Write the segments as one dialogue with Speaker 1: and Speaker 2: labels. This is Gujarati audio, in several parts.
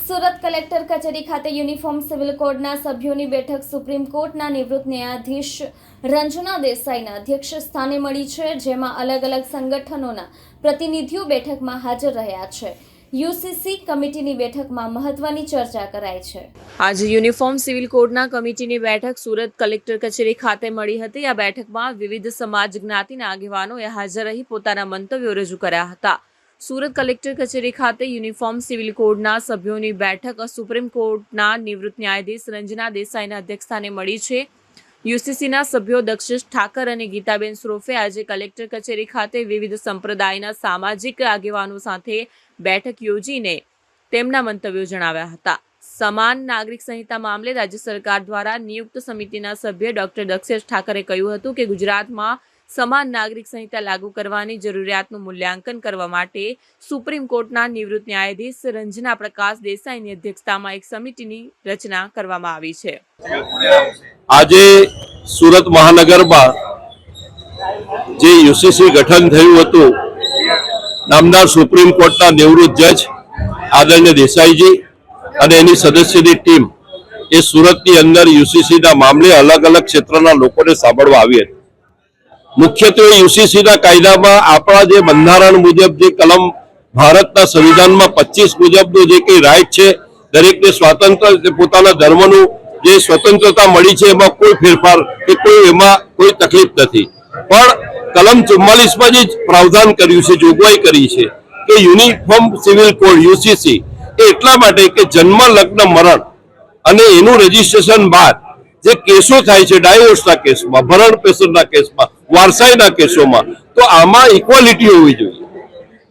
Speaker 1: સુરત કલેક્ટર કચેરી ખાતે યુનિફોર્મ સિવિલ કોડના સભ્યોની બેઠક સુપ્રીમ કોર્ટના નિવૃત્ત ન્યાયાધીશ રંजना દેસાઈના અધ્યક્ષ સ્થાને મળી છે, જેમાં અલગ અલગ સંગઠનોના પ્રતિનિધિઓ બેઠકમાં હાજર રહ્યા છે। યુસીસી કમિટીની બેઠકમાં મહત્વની ચર્ચા કરાઈ છે।
Speaker 2: આજે યુનિફોર્મ સિવિલ કોડના કમિટીની બેઠક સુરત કલેક્ટર કચેરી ખાતે મળી હતી। આ બેઠકમાં વિવિધ સમાજ જ્ઞાતિના આગેવાનોએ હાજર રહી પોતાના મંતવ્યો રજૂ કર્યા હતા। સુરત કલેક્ટર કચેરી ખાતે યુનિફોર્મ સિવિલ કોડના સભ્યોની બેઠક સુપ્રીમ કોર્ટના નિવૃત્ત ન્યાયાધીશ રંजना દેસાઈના અધ્યક્ષસ્થાને મળી છે। યુસીસીના સભ્યો દક્ષેશ ઠાકર અને ગીતાબેન શ્રોફે આજે કલેક્ટર કચેરી ખાતે વિવિધ સંપ્રદાયના સામાજિક આગેવાનો સાથે બેઠક યોજીને તેમના મંતવ્યો જણાવ્યા હતા। સમાન નાગરિક સંહિતા મામલે રાજ્ય સરકાર દ્વારા નિયુક્ત સમિતિના સભ્ય ડોક્ટર દક્ષેશ ઠાકરે કહ્યું હતું કે ગુજરાતમાં સમાન નાગરિક સંહિતા લાગુ કરવાની જરૂરિયાતનું મૂલ્યાંકન કરવા માટે સુપ્રીમ કોર્ટના નિવૃત્ત ન્યાયાધીશ રંजना પ્રકાશ દેસાઈની અધ્યક્ષતામાં એક સમિતિની રચના કરવામાં આવી છે।
Speaker 3: આજે સુરત મહાનગરમાં જે યુસીસી ગઠન થયું હતું, નામદાર સુપ્રીમ કોર્ટના નિવૃત્ત જજ આદરણીય દેસાઈજી અને એની સદસ્યની ટીમ એ સુરતની અંદર યુસીસીના મામલે અલગ અલગ ક્ષેત્રના લોકોને સાંભળવા આવી હતી। મુખ્યત્વે યુસીસીના કાયદામાં આપણા જે બંધારણ મુજબ જે કલમ ભારતના સંવિધાનમાં 25 મુજબનો જે કંઈ રાઈટ છે, દરેકને સ્વાતંત્ર્ય પોતાના ધર્મનું જે સ્વતંત્રતા મળી છે એમાં કોઈ ફેરફાર કે કોઈ એમાં કોઈ તકલીફ નથી। પણ કલમ 44માં જે પ્રાવધાન કર્યું છે, જોગવાઈ કરી છે કે યુનિફોર્મ સિવિલ કોડ યુસીસી એ એટલા માટે કે જન્મ, લગ્ન, મરણ અને એનું રજીસ્ટ્રેશન બાદ જે કેસો થાય છે, ડાયવોર્સના કેસમાં, ભરણ પેશનના કેસમાં, વારસાઈના કેસોમાં, તો આમાં ઇક્વાલિટી હોવી જોઈએ।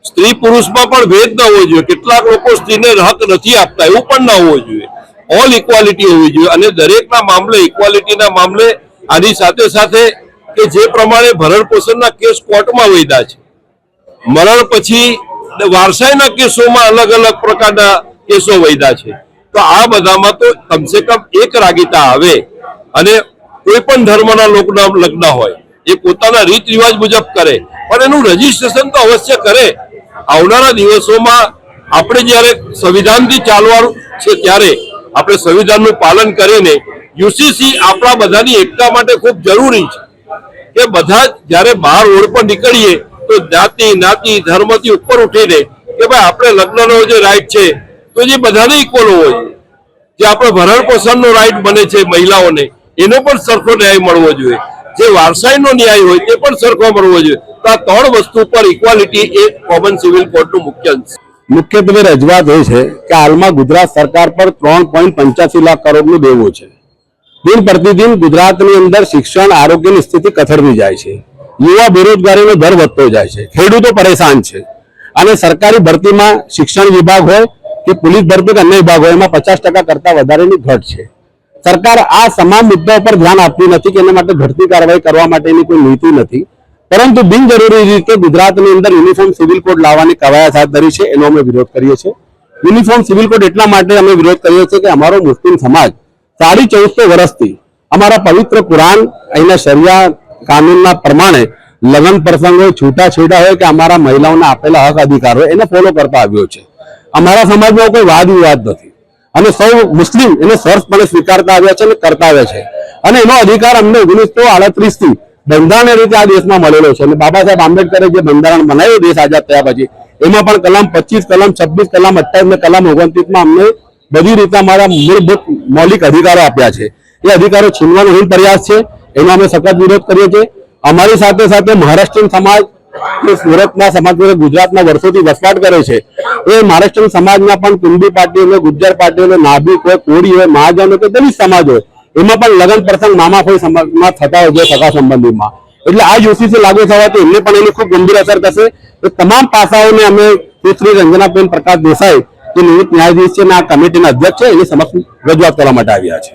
Speaker 3: સ્ત્રી પુરુષમાં પણ ભેદ ન હોવો જોઈએ। કેટલાક લોકો સ્ત્રીને હક નથી આપતા, એવું પણ ન હોવું જોઈએ। ઓલ ઇક્વાલિટી હોવી જોઈએ અને દરેકના મામલે ઇક્વાલિટીના મામલે આની સાથે સાથે કે જે પ્રમાણે ભરણ પોષણના કેસ કોર્ટમાં વૈધા છે, મરણ પછી વારસાઈના કેસોમાં અલગ અલગ પ્રકારના કેસો વૈધા છે, તો આ બધામાં તો કમસે કમ એક રાગીતા આવે અને કોઈ પણ ધર્મના લોકોના લગ્ન હોય એ પોતાના રીત રિવાજ મુજબ કરે, પણ એનું રજીસ્ટ્રેશન તો અવશ્ય કરે। આવનારા દિવસોમાં આપણે જ્યારે સંવિધાનથી ચાલવાનું છે ત્યારે આપણે સંવિધાનનું પાલન કરીને યુસીસી આપણા બધાની એકતા માટે ખૂબ જરૂરી છે કે બધા જ્યારે બહાર રોડ પર નીકળીએ તો જાતિ, નાતિ, ધર્મથી ઉપર ઉઠીને કે ભાઈ આપણે લગ્નનો જે રાઈટ છે તો જે બધાને ઇક્વલ હોવો જોઈએ। જે આપણે ભરણ પોષણનો રાઈટ બને છે મહિલાઓને, એનો પણ સરખો ન્યાય મળવો જોઈએ। જે વારસાઈનો ન્યાય હોય તે પણ સરખો મળવો જોઈએ। તો આ ત્રણ વસ્તુ પર ઇક્વાલિટી એ કોમન સિવિલ કોડનું મુખ્ય અંશ છે।
Speaker 4: મુખ્યત્વે રજૂઆત એ છે કે હાલમાં ગુજરાત સરકાર પર 3.85 લાખ કરોડનું દેવું છે। દિન પ્રતિદિન ગુજરાતની અંદર શિક્ષણ, આરોગ્યની સ્થિતિ કથળતી જાય છે। યુવા બેરોજગારીનો દર વધતો જાય છે, ખેડૂતો પરેશાન છે અને સરકારી ભરતીમાં શિક્ષણ વિભાગ હોય કે પોલીસ ભરતી કે અન્ય વિભાગ હોય એમાં 50% કરતા વધારેની ઘટ છે। સરકાર આ તમામ મુદ્દાઓ પર ધ્યાન આપતી નથી કે એના માટે ઘટતી કાર્યવાહી કરવા માટેની કોઈ નીતિ નથી, પરંતુ બિનજરૂરી રીતે ગુજરાતની અંદર યુનિફોર્મ સિવિલ કોડ લાવવાની કવાયત હાથ ધરી છે, એનો અમે વિરોધ કરીએ છીએ। યુનિફોર્મ સિવિલ કોડ એટલા માટે અમે વિરોધ કરીએ છીએ કે અમારો મુસ્લિમ સમાજ 1450 વર્ષથી અમારા પવિત્ર કુરાન, અહીંના શરિયા કાનૂનના પ્રમાણે લગ્ન પ્રસંગ હોય, છૂટાછેડા હોય કે અમારા મહિલાઓને આપેલા હક અધિકાર હોય એને ફોલો કરતા આવ્યો છે। અમારા સમાજમાં કોઈ વાદ વિવાદ નથી અને સૌ મુસ્લિમ એને સરસપણે સ્વીકારતા આવ્યા છે અને કરતા આવ્યા છે અને એનો અધિકાર અમને 1938 થી બંધારણ રીતે આ દેશમાં મળેલો છે। અને બાબા સાહેબ આંબેડકરે જે બંધારણ બનાવ્યું દેશ આઝાદ થયા પછી, એમાં પણ કલમ 25, કલમ 26, કલમ 28 ને કલમ 29માં અમને બધી રીતે અમારા મૂળભૂત મૌલિક અધિકારો આપ્યા છે। એ અધિકારો છીનવાનો હીન પ્રયાસ છે, એનો અમે સખત વિરોધ કરીએ છીએ। અમારી સાથે સાથે મહારાષ્ટ્રીયન સમાજ જે સુરતના સમાજ ગુજરાતના વર્ષોથી વસવાટ કરે છે, એ મહારાષ્ટ્રીયન સમાજના પણ કુંડી પાર્ટી હોય, ગુજ્જર પાર્ટી હોય, નાભિક હોય, કોળી હોય, મહાજન હોય કે દલિત સમાજ હોય, એમાં પણ લગ્ન પ્રસંગ મામાફોઈ સમાજમાં થતા હોય છે સગા સંબંધીમાં। એટલે આ યુસીસી લાગુ થવાથી એમને પણ એની ખૂબ ગંભીર અસર થશે। એ તમામ પાસાઓને અમે શ્રી રંજનાબેન પ્રકાશ દેસાઈ જે નિવૃત્ત ન્યાયાધીશ છે અને આ કમિટીના અધ્યક્ષ છે એની સમક્ષ રજૂઆત કરવા માટે આવ્યા છે।